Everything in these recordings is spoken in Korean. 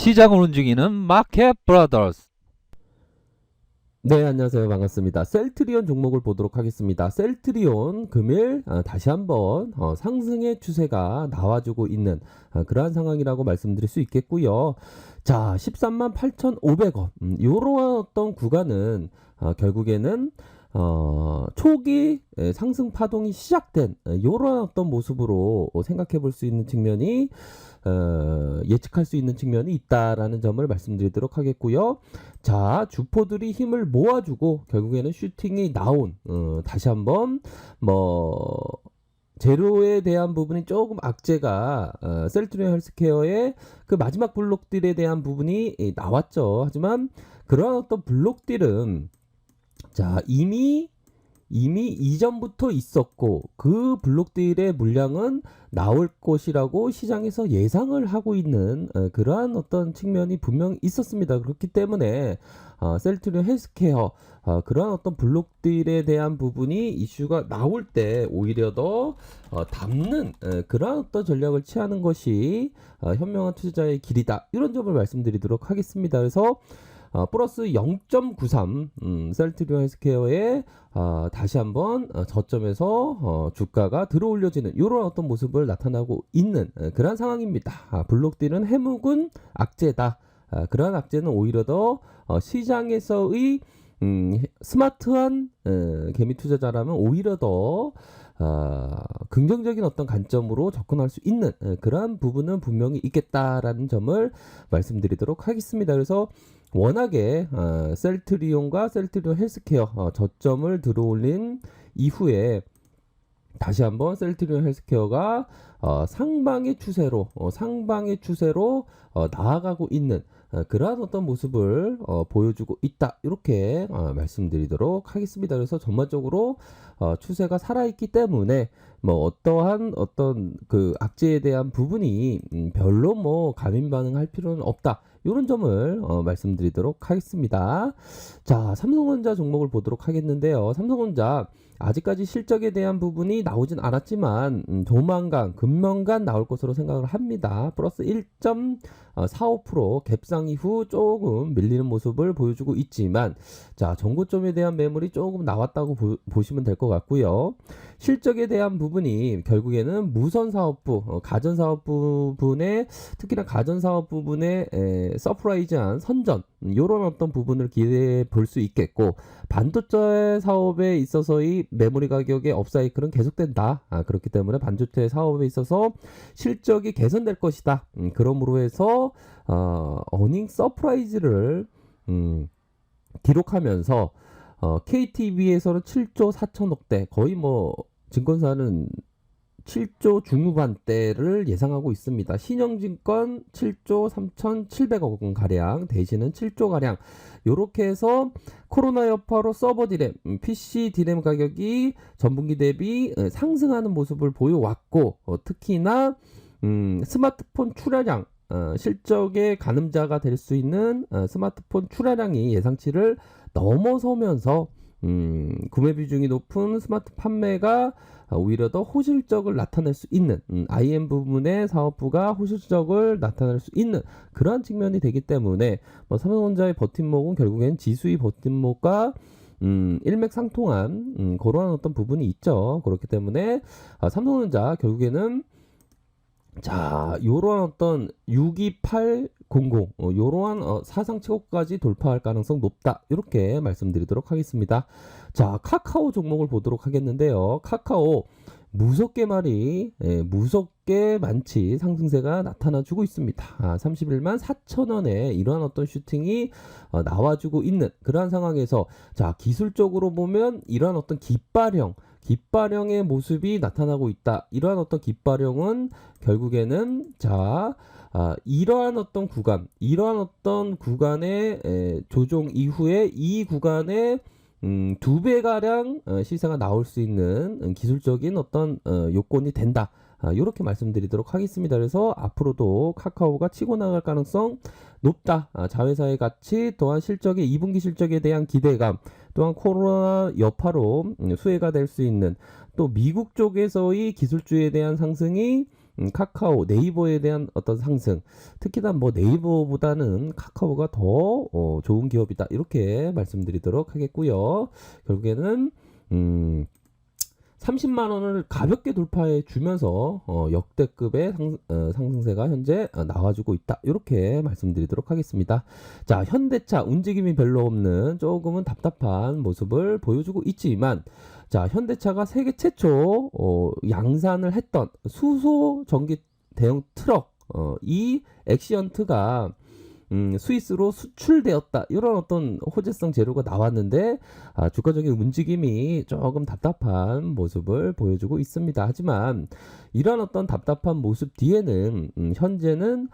시장을 움직이는 마켓 브라더스. 네, 안녕하세요. 반갑습니다. 셀트리온 종목을 보도록 하겠습니다. 셀트리온 금일 다시 한번 상승의 추세가 나와주고 있는 그러한 상황이라고 말씀드릴 수 있겠고요. 자, 13만 8,500원. 요러한 어떤 구간은 결국에는 초기 상승 파동이 시작된 요런 어떤 모습으로 생각해 볼 수 있는 측면이 예측할 수 있는 측면이 있다라는 점을 말씀드리도록 하겠고요. 자, 주포들이 힘을 모아주고 결국에는 슈팅이 나온 다시 한번 뭐 재료에 대한 부분이 조금 악재가 셀트리온 헬스케어의 그 마지막 블록딜에 대한 부분이 나왔죠. 하지만 그러한 어떤 블록딜은 자 이미 이전부터 있었고 그 블록딜의 물량은 나올 것이라고 시장에서 예상을 하고 있는 그러한 어떤 측면이 분명히 있었습니다. 그렇기 때문에 셀트리온 헬스케어 그러한 어떤 블록딜에 대한 부분이 이슈가 나올 때 오히려 더 담는 그러한 어떤 전략을 취하는 것이 현명한 투자자의 길이다. 이런 점을 말씀드리도록 하겠습니다. 그래서 플러스 0.93 셀트리온 헬스케어에 다시 한번 저점에서 주가가 들어올려지는 이런 어떤 모습을 나타나고 있는 그런 상황입니다. 블록딜은 해묵은 악재다. 그러한 악재는 오히려 더 시장에서의 스마트한 개미 투자자라면 오히려 더 긍정적인 어떤 관점으로 접근할 수 있는 그러한 부분은 분명히 있겠다라는 점을 말씀드리도록 하겠습니다. 그래서 워낙에 셀트리온과 셀트리온 헬스케어 저점을 들어올린 이후에 다시 한번 셀트리온 헬스케어가 상방의 추세로 나아가고 있는 그러한 어떤 모습을 보여주고 있다. 이렇게 말씀드리도록 하겠습니다. 그래서 전반적으로 추세가 살아있기 때문에 뭐 어떠한 어떤 그 악재에 대한 부분이 별로 뭐 감인 반응할 필요는 없다. 이런 점을 말씀드리도록 하겠습니다. 자, 삼성전자 종목을 보도록 하겠는데요. 삼성전자 아직까지 실적에 대한 부분이 나오진 않았지만 조만간 금년간 나올 것으로 생각을 합니다. 플러스 1.45% 갭상 이후 조금 밀리는 모습을 보여주고 있지만 자, 정고점에 대한 매물이 조금 나왔다고 보시면 될 것 같고요. 실적에 대한 부분이 결국에는 무선사업부, 가전사업 부분에 특히나 가전사업 부분에 서프라이즈한 선전 이런 어떤 부분을 기대해 볼 수 있겠고 반도체 사업에 있어서의 메모리 가격의 업사이클은 계속된다. 그렇기 때문에 반도체 사업에 있어서 실적이 개선될 것이다. 그러므로 해서 어닝 서프라이즈를 기록하면서 KTB에서는 7조 4천억대 거의 뭐 증권사는 7조 중후반대를 예상하고 있습니다. 신영증권 7조 3,700억 원 가량, 대신은 7조 가량. 요렇게 해서 코로나 여파로 서버 디램, PC 디램 가격이 전분기 대비 상승하는 모습을 보여왔고, 특히나 스마트폰 출하량 실적의 가늠자가 될 수 있는 스마트폰 출하량이 예상치를 넘어서면서 구매 비중이 높은 스마트 판매가 오히려 더 호실적을 나타낼 수 있는 IM 부분의 사업부가 호실적을 나타낼 수 있는 그러한 측면이 되기 때문에 뭐 삼성전자의 버팀목은 결국엔 지수의 버팀목과 일맥상통한 그러한 어떤 부분이 있죠. 그렇기 때문에 삼성전자 결국에는 자, 요러한 어떤 62800 요러한 사상 최고까지 돌파할 가능성 높다. 이렇게 말씀드리도록 하겠습니다. 자, 카카오 종목을 보도록 하겠는데요. 카카오 무섭게 무섭게 많지 상승세가 나타나주고 있습니다. 31만 4천원에 이러한 어떤 슈팅이 나와주고 있는 그러한 상황에서 자, 기술적으로 보면 이러한 어떤 깃발형의 모습이 나타나고 있다. 이러한 어떤 깃발형은 결국에는 자, 이러한 어떤 구간의 조정 이후에 이 구간에 2배가량 시세가 나올 수 있는 기술적인 어떤 요건이 된다. 이렇게 말씀드리도록 하겠습니다. 그래서 앞으로도 카카오가 치고 나갈 가능성 높다. 자회사의 가치 또한 실적의 2분기 실적에 대한 기대감 또한 코로나 여파로 수혜가 될 수 있는 또 미국 쪽에서의 기술주에 대한 상승이 카카오, 네이버에 대한 어떤 상승, 특히나 뭐 네이버보다는 카카오가 더 좋은 기업이다 이렇게 말씀드리도록 하겠고요. 결국에는 30만 원을 가볍게 돌파해 주면서 역대급의 상승세가 현재 나와주고 있다. 이렇게 말씀드리도록 하겠습니다. 자, 현대차 움직임이 별로 없는 조금은 답답한 모습을 보여주고 있지만, 자, 현대차가 세계 최초 양산을 했던 수소 전기 대형 트럭 이 엑시언트가 스위스로 수출되었다. 이런 어떤 호재성 재료가 나왔는데 주가적인 움직임이 조금 답답한 모습을 보여주고 있습니다. 하지만 이런 어떤 답답한 모습 뒤에는 현재는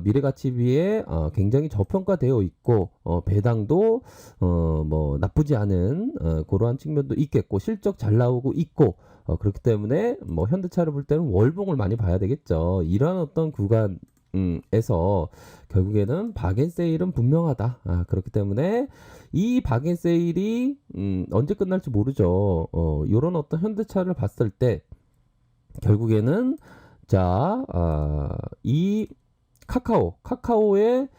미래가치비에 굉장히 저평가되어 있고 배당도 뭐 나쁘지 않은 그러한 측면도 있겠고 실적 잘 나오고 있고 그렇기 때문에 뭐 현대차를 볼 때는 월봉을 많이 봐야 되겠죠. 이런 어떤 구간 에서 결국에는 박앤세일은 분명하다. 그렇기 때문에 이 박앤세일이 언제 끝날지 모르죠. 이런 어떤 현대차를 봤을 때 결국에는 자, 이 카카오의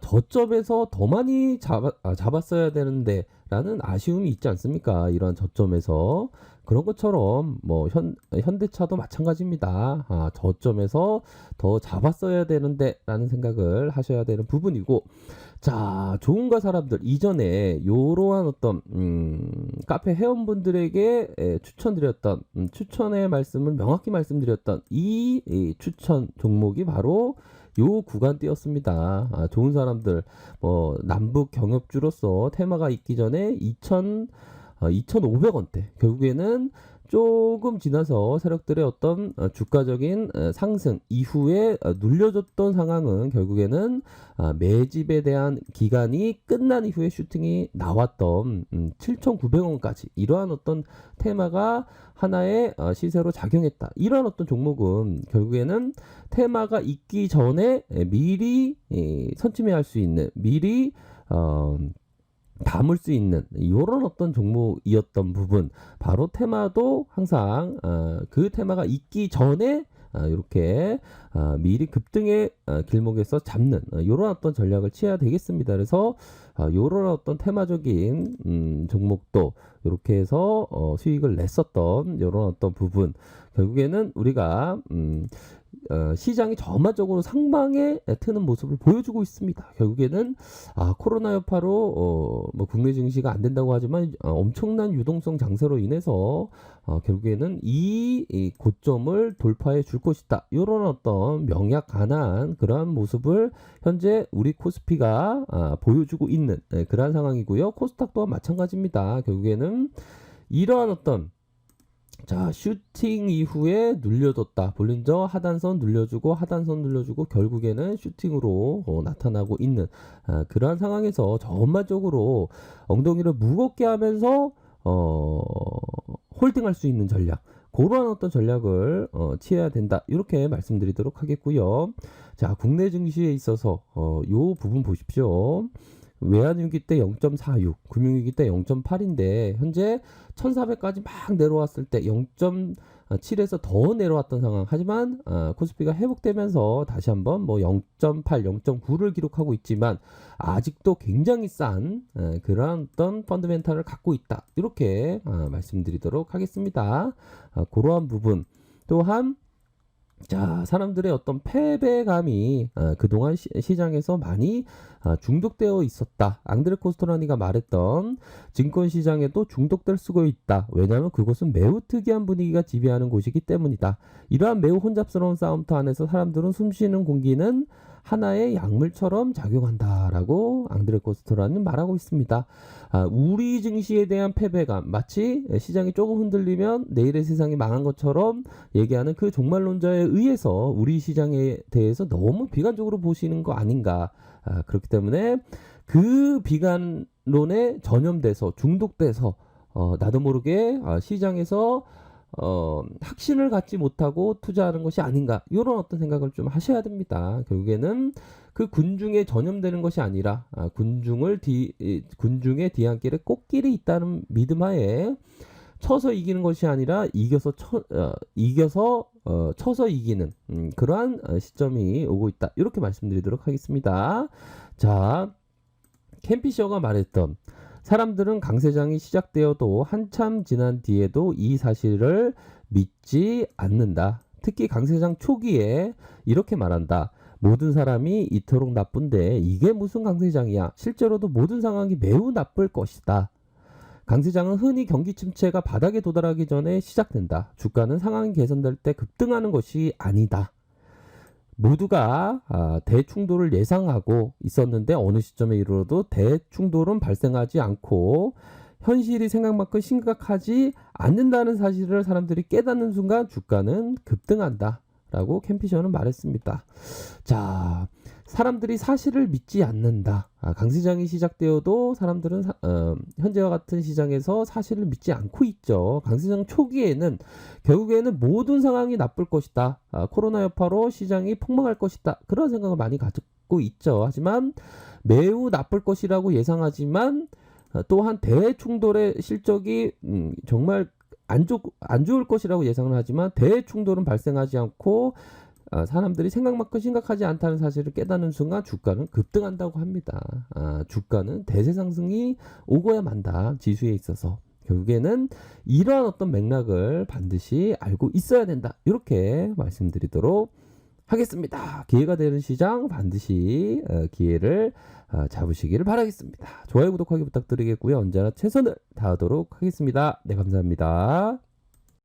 저점에서 더 많이 잡았어야 되는데 라는 아쉬움이 있지 않습니까? 이런 저점에서 그런 것처럼 뭐 현대차도 마찬가지입니다. 저점에서 더 잡았어야 되는데 라는 생각을 하셔야 되는 부분이고, 자, 좋은가 사람들 이전에 요러한 어떤 카페 회원분들에게 추천드렸던 추천의 말씀을 명확히 말씀드렸던 이 추천 종목이 바로 요 구간대였습니다. 좋은 사람들 남북 경협주로서 테마가 있기 전에 2,500원대 결국에는 조금 지나서 세력들의 어떤 주가적인 상승 이후에 눌려줬던 상황은 결국에는 매집에 대한 기간이 끝난 이후에 슈팅이 나왔던 7,900원까지 이러한 어떤 테마가 하나의 시세로 작용했다. 이런 어떤 종목은 결국에는 테마가 있기 전에 미리 선침해할 수 있는 미리 담을 수 있는 이런 어떤 종목이었던 부분 바로 테마도 항상 그 테마가 있기 전에 이렇게 미리 급등의 길목에서 잡는 이런 어떤 전략을 취해야 되겠습니다. 그래서 이런 어떤 테마적인 종목도 이렇게 해서 수익을 냈었던 이런 어떤 부분 결국에는 우리가 시장이 전반적으로 상방에 트는 모습을 보여주고 있습니다. 결국에는 코로나 여파로 뭐 국내 증시가 안 된다고 하지만 엄청난 유동성 장세로 인해서 결국에는 이 고점을 돌파해 줄 것이다. 이런 어떤 명약간한 그러한 모습을 현재 우리 코스피가 보여주고 있는 그러한 상황이고요. 코스닥 또한 마찬가지입니다. 결국에는 이러한 어떤 자, 슈팅 이후에 눌려줬다. 볼린저 하단선 눌려주고 하단선 눌려주고 결국에는 슈팅으로 나타나고 있는 그러한 상황에서 전반적으로 엉덩이를 무겁게 하면서 홀딩할 수 있는 전략 그러한 어떤 전략을 취해야 된다. 이렇게 말씀드리도록 하겠고요. 자, 국내 증시에 있어서 요 부분 보십시오. 외환위기 때 0.46, 금융위기 때 0.8인데 현재 1400까지 막 내려왔을 때 0.7에서 더 내려왔던 상황. 하지만 코스피가 회복되면서 다시 한번 뭐 0.8, 0.9를 기록하고 있지만 아직도 굉장히 싼 그런 어떤 펀드멘탈을 갖고 있다. 이렇게 말씀드리도록 하겠습니다. 그러한 부분 또한 자, 사람들의 어떤 패배감이 그동안 시장에서 많이 중독되어 있었다. 앙드레 코스토라니가 말했던 증권시장에도 중독될 수가 있다. 왜냐하면 그곳은 매우 특이한 분위기가 지배하는 곳이기 때문이다. 이러한 매우 혼잡스러운 싸움터 안에서 사람들은 숨쉬는 공기는 하나의 약물처럼 작용한다라고 앙드레 코스토라는 말하고 있습니다. 우리 증시에 대한 패배감 마치 시장이 조금 흔들리면 내일의 세상이 망한 것처럼 얘기하는 그 종말론자에 의해서 우리 시장에 대해서 너무 비관적으로 보시는 거 아닌가. 그렇기 때문에 그 비관론에 전염돼서 중독돼서 나도 모르게 시장에서 확신을 갖지 못하고 투자하는 것이 아닌가 이런 어떤 생각을 좀 하셔야 됩니다. 결국에는 그 군중에 전염되는 것이 아니라 군중의 뒤안길에 꽃길이 있다는 믿음하에 쳐서 이기는 것이 아니라 쳐서 이기는 그러한 시점이 오고 있다. 이렇게 말씀드리도록 하겠습니다. 자, 캠피셔가 말했던 사람들은 강세장이 시작되어도 한참 지난 뒤에도 이 사실을 믿지 않는다. 특히 강세장 초기에 이렇게 말한다. 모든 사람이 이토록 나쁜데 이게 무슨 강세장이야. 실제로도 모든 상황이 매우 나쁠 것이다. 강세장은 흔히 경기 침체가 바닥에 도달하기 전에 시작된다. 주가는 상황이 개선될 때 급등하는 것이 아니다. 모두가 대충돌을 예상하고 있었는데 어느 시점에 이르러도 대충돌은 발생하지 않고 현실이 생각만큼 심각하지 않는다는 사실을 사람들이 깨닫는 순간 주가는 급등한다. 라고 캠피셔는 말했습니다. 자, 사람들이 사실을 믿지 않는다. 강세장이 시작되어도 사람들은 현재와 같은 시장에서 사실을 믿지 않고 있죠. 강세장 초기에는 결국에는 모든 상황이 나쁠 것이다. 코로나 여파로 시장이 폭망할 것이다. 그런 생각을 많이 가지고 있죠. 하지만 매우 나쁠 것이라고 예상하지만 또한 대충돌의 실적이 정말 안 좋을 것이라고 예상을 하지만 대충돌은 발생하지 않고 사람들이 생각만큼 심각하지 않다는 사실을 깨닫는 순간 주가는 급등한다고 합니다. 주가는 대세 상승이 오고야 만다. 지수에 있어서. 결국에는 이러한 어떤 맥락을 반드시 알고 있어야 된다. 이렇게 말씀드리도록 하겠습니다. 기회가 되는 시장 반드시 기회를 잡으시기를 바라겠습니다. 좋아요, 구독하기 부탁드리겠고요. 언제나 최선을 다하도록 하겠습니다. 네, 감사합니다.